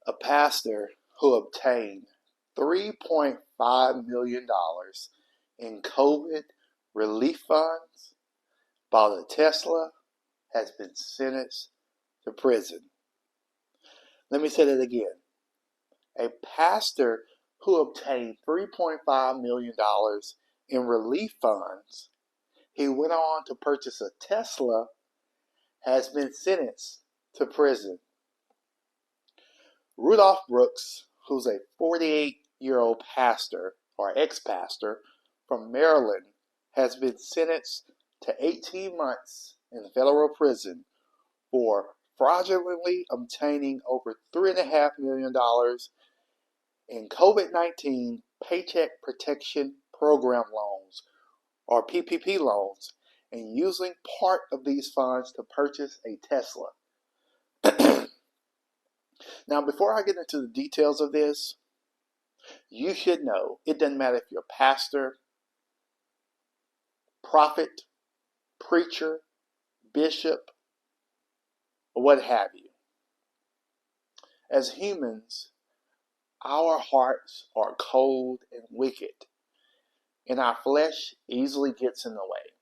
A pastor who obtained $3.5 million in COVID relief funds, bought a Tesla, has been sentenced to prison. Let me say that again. A pastor who obtained $3.5 million in relief funds, he went on to purchase a Tesla, has been sentenced to prison. Rudolph Brooks, who's a 48-year-old pastor or ex-pastor from Maryland, has been sentenced to 18 months in federal prison for fraudulently obtaining over $3.5 million in COVID-19 Paycheck Protection Program loans, or PPP loans, and using part of these funds to purchase a Tesla. Now, before I get into the details of this, you should know it doesn't matter if you're a pastor, prophet, preacher, bishop, or what have you. As humans, our hearts are cold and wicked, and our flesh easily gets in the way.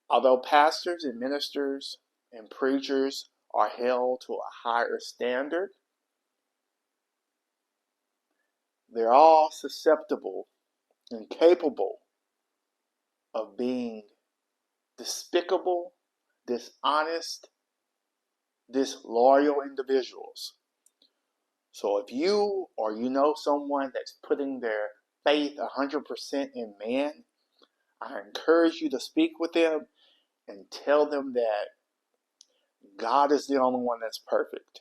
Although pastors and ministers and preachers are held to a higher standard, they're all susceptible and capable of being despicable, dishonest, disloyal individuals. So if you or you know someone that's putting their faith 100% in man, I encourage you to speak with them and tell them that God is the only one that's perfect.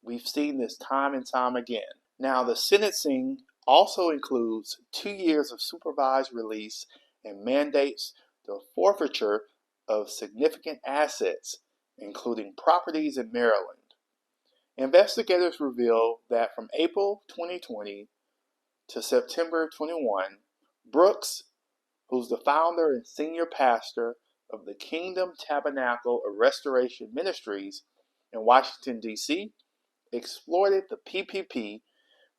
We've seen this time and time again. Now, the sentencing also includes 2 years of supervised release and mandates the forfeiture of significant assets, including properties in Maryland. Investigators revealed that from April 2020 to September 21, Brooks, who's the founder and senior pastor of the Kingdom Tabernacle of Restoration Ministries in Washington, D.C., exploited the PPP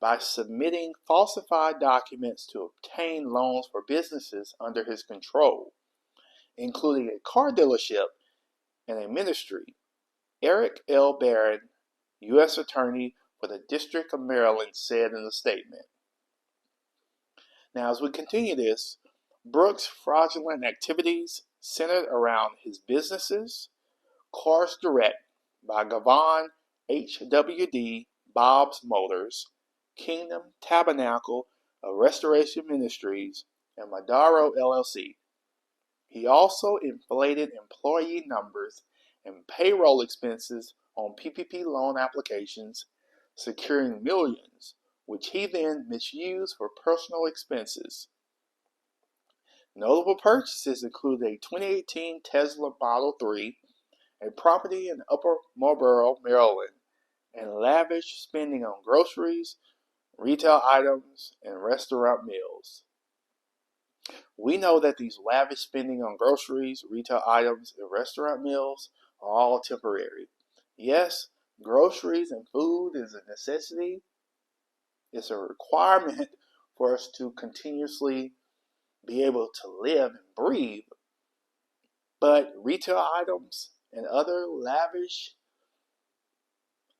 by submitting falsified documents to obtain loans for businesses under his control, including a car dealership and a ministry. Eric L. Barron, U.S. Attorney for the District of Maryland, said in a statement. Now, as we continue this, Brooks' fraudulent activities centered around his businesses, Cars Direct by Gavon HWD Bob's Motors, Kingdom Tabernacle of Restoration Ministries, and Madaro LLC. He also inflated employee numbers and payroll expenses on PPP loan applications, securing millions, which he then misused for personal expenses. Notable purchases include a 2018 Tesla Model 3, a property in Upper Marlboro, Maryland, and lavish spending on groceries, retail items, and restaurant meals. We know that these lavish spending on groceries, retail items, and restaurant meals are all temporary. Yes, groceries and food is a necessity. It's a requirement for us to continuously be able to live and breathe. But retail items and other lavish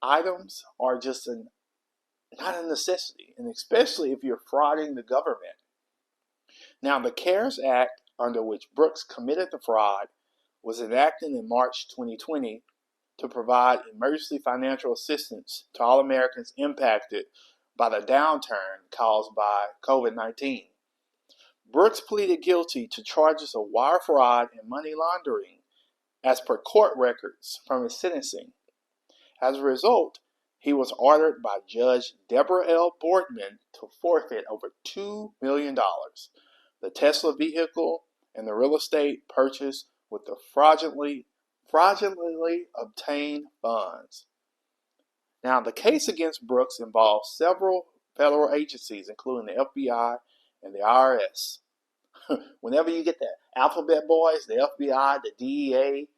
items are just not a necessity, and especially if you're frauding the government. Now, the CARES Act, under which Brooks committed the fraud, was enacted in March 2020 to provide emergency financial assistance to all Americans impacted by the downturn caused by COVID-19. Brooks pleaded guilty to charges of wire fraud and money laundering, as per court records from his sentencing. As a result, he was ordered by Judge Deborah L. Boardman to forfeit over $2 million, the Tesla vehicle and the real estate purchased with the fraudulently obtained funds. Now, the case against Brooks involves several federal agencies, including the FBI and the IRS. Whenever you get the alphabet boys, the FBI, the DEA,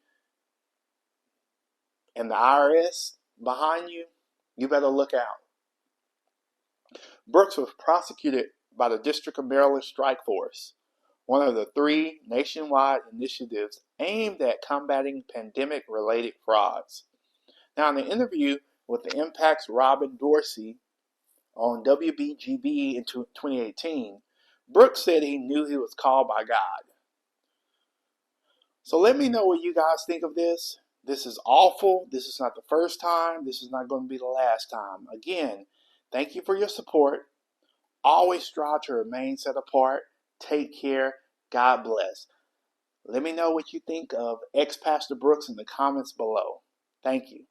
and the IRS behind you, You better look out. Brooks was prosecuted by the District of Maryland Strike Force, one of the 3 nationwide initiatives aimed at combating pandemic-related frauds. Now, in an interview with the Impact's Robin Dorsey on WBGB in 2018, Brooks said he knew he was called by God. So let me know what you guys think of this. This is awful. This is not the first time. This is not going to be the last time. Again, thank you for your support. Always strive to remain set apart. Take care. God bless. Let me know what you think of ex-Pastor Brooks in the comments below. Thank you.